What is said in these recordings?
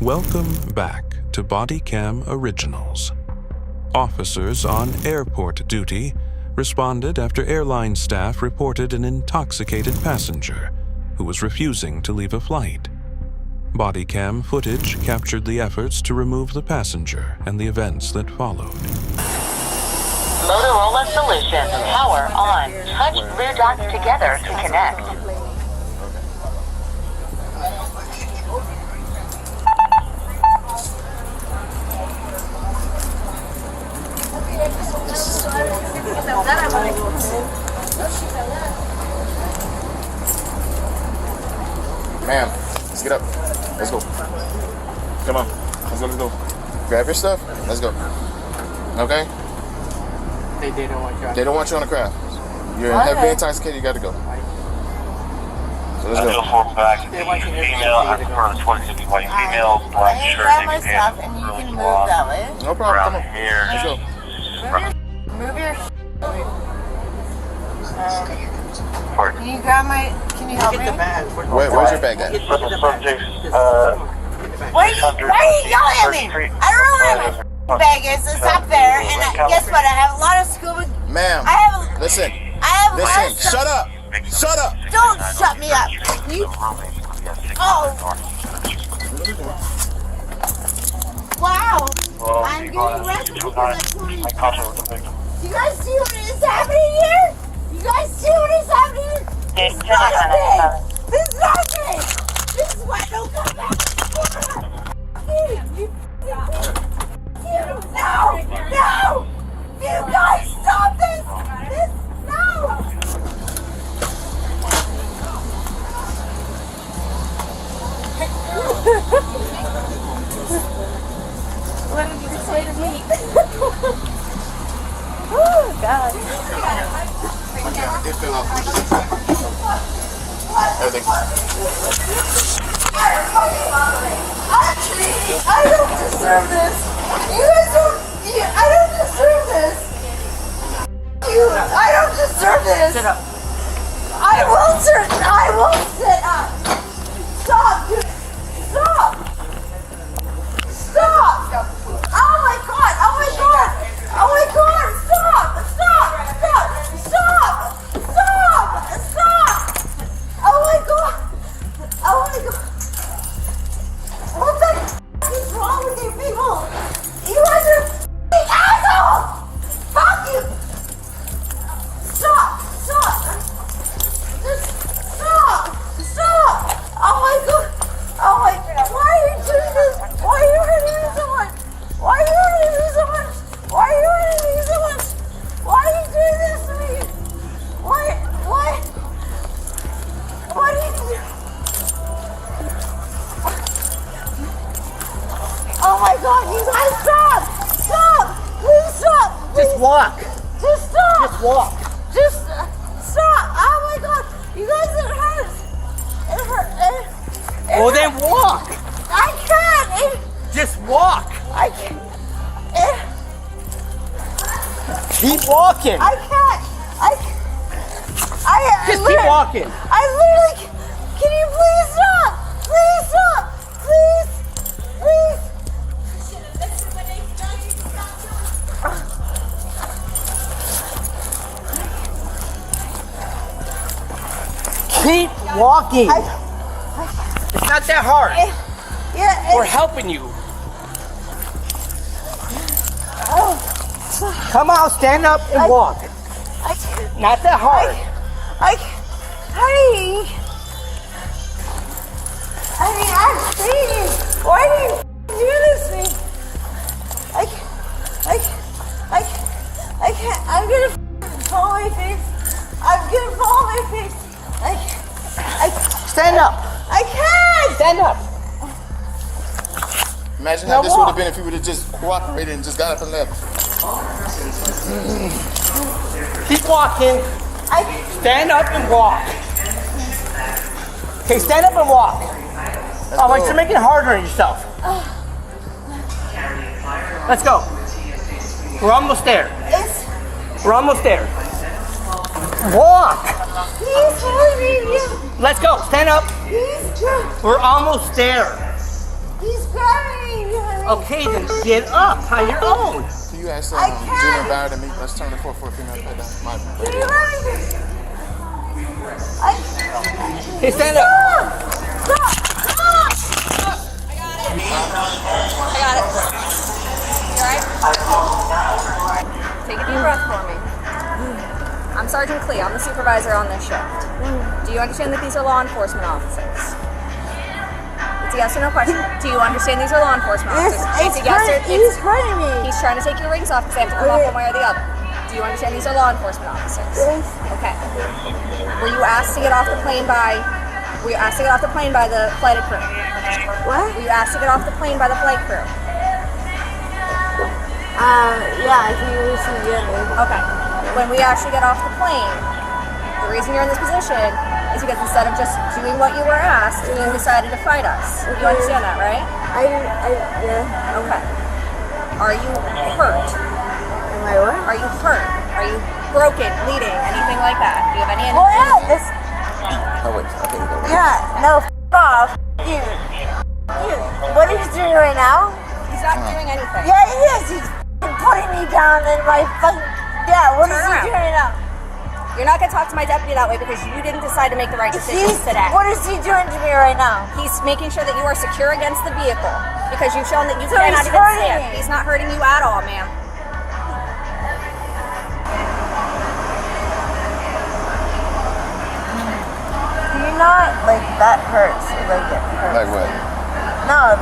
Welcome back to Bodycam Originals. Officers on airport duty responded after airline staff reported an intoxicated passenger who was refusing to leave a flight. Bodycam footage captured the efforts to remove the passenger and the events that followed. Motorola Solutions. Power on. Touch rear dots together to connect. Ma'am, let's get up. Let's go. Come on. Let's go. Grab your stuff. Let's go. Okay? They don't want you on. They don't want you on the craft. You're heavily intoxicated. You got to go. So let's go. Female, I prefer the 20 white female, black shirt, grab my stuff and you can move that way. No problem. Come on. Hair. Let's go. Move your. Pardon. Can you grab my? Can you help me? Where's your bag at? Subjects, Why are you yelling at me? I don't know where my bag is. It's up there, and guess what? I have a lot of scuba. Ma'am, I have. listen. I have a lot of Listen. stuff. Shut up. Shut up. Don't shut me up. You. Oh. Wow. I'm getting arrested because I told you. Do you guys see what is happening here? You guys see what is happening? This is not okay. This is not okay. This is why I don't come back. No! No! You guys stop this! No! What did you say to me? Oh, God. It fell off. Everything. I don't deserve this. You guys don't. I don't deserve this. I don't deserve this. Sit up. I will sit up. Stop, dude. Stop. Stop. Oh my God. Oh my God. Oh my God. Stop. Stop. Stop. Stop. Stop. Stop. Oh my God. Oh my God. What the is wrong with you people? You guys are assholes! Fuck you! Stop! Stop! Just stop! Stop! Oh my God! Oh my God! Why are you doing this? Why are you hurting me so much? Why are you hurting me so much? Why are you hurting me so much? Why are you doing this to me? Why? What are you doing? Oh my God, you guys stop! Stop! Please stop! Please. Just walk. Just stop! Just walk. Just stop! Oh my God! You guys, it hurts! It hurts! Well, then walk. I can't! Just walk. I can't! Keep walking. I can't! Just keep walking. I literally can you please stop? Please stop! Please! Please! Keep walking. It's not that hard. Yeah, We're helping you. Come on, stand up and walk. Not that hard. honey, I'm saying, why do you do this to me? I can't, I'm gonna fall on my face. I'm gonna fall on my face. Stand up. I can't! Stand up. Imagine how this would have been if you would have just cooperated and just got up and left. Keep walking. Stand up and walk. Okay, stand up and walk. Oh, wait, you're making it harder on yourself. Let's go. We're almost there. We're almost there. Walk. He's holding you. Let's go. Stand up. He's We're almost there. grabbing Okay, then get up on your own. Can you ask I Junior can't. Bauer to meet? Let's turn the 4 female plate down. My Can you radio. let me? Hey, stand up. I got it. You alright? Take a deep breath for me. I'm Sergeant Clee. I'm the supervisor on this shift. Do you understand that these are law enforcement officers? It's a yes or no question. Do you understand these are law enforcement officers? He's hurting me. He's trying to take your rings off because they have to come off one way or the other. Do you understand these are law enforcement officers? Yes. Okay. Were you asked to get off the plane by the flight crew? What? Were you asked to get off the plane by the flight crew? Yeah, I can listen to you. Okay. When we actually get off the plane, the reason you're in this position is because instead of just doing what you were asked, you decided to fight us. You understand that, right? Yeah. Okay. Are you hurt? Am I what? Are you hurt? Are you broken, bleeding, anything like that? Do you have any? Oh yeah, this. Oh wait, okay, you go. Yeah, no, off. You. What are you doing right now? He's not doing anything. Yeah, he is. He's putting me down in my fucking. Yeah, what is Turn he around. doing right now? You're not going to talk to my deputy that way because you didn't decide to make the right decisions today. What is he doing to me right now? He's making sure that you are secure against the vehicle because you've shown that you So cannot he's even hurting stand. me. He's not hurting you at all, ma'am. You're not like that hurts. Like it hurts. Like what? No,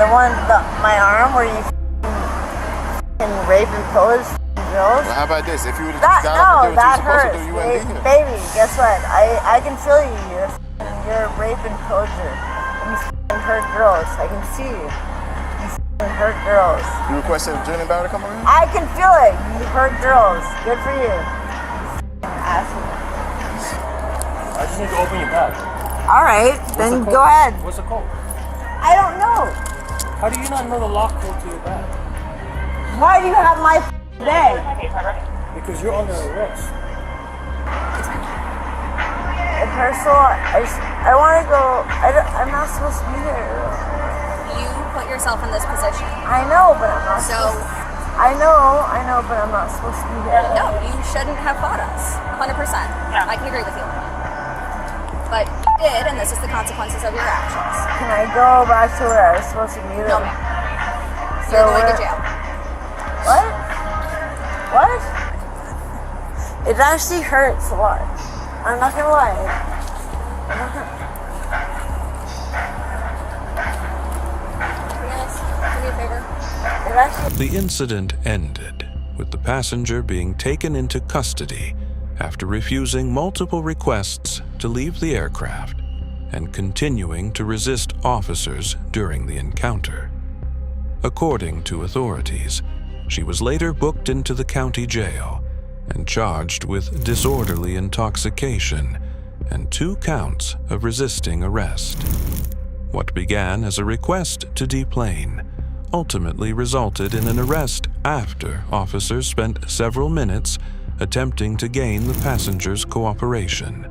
my arm where you f***ing rape and pose girls. Well, how about this? If you would have That got up and did what that you supposed hurts. to do, you wouldn't be here. Baby, guess what? I can feel you. You're a rape and poser. You f***ing hurt girls. I can see you. You f***ing hurt girls. You requested Junior Bauer to come around? I can feel it. You hurt girls. Good for you. You f***ing asshole. I just need to open your bag. All right, then go ahead. What's the code? I don't know. How do you not know the lock code to your bag? Why do you have my bag? Because you're under arrest. It hurts a lot. I want to go. I'm not supposed to be here. You put yourself in this position. I know, but I'm not. So, I know, but I'm not supposed to be here. no, you shouldn't have fought us. 100%. I can agree with you. But you did, and this is the consequences of your actions. Can I go back to where I was supposed to be? No, then? ma'am. So You're going where- to jail. What? What? It actually hurts a lot. I'm not gonna lie. I'm not gonna... Yes, do me a favor. It actually... The incident ended with the passenger being taken into custody after refusing multiple requests to leave the aircraft and continuing to resist officers during the encounter. According to authorities, she was later booked into the county jail and charged with disorderly intoxication and 2 counts of resisting arrest. What began as a request to deplane ultimately resulted in an arrest after officers spent several minutes attempting to gain the passenger's cooperation.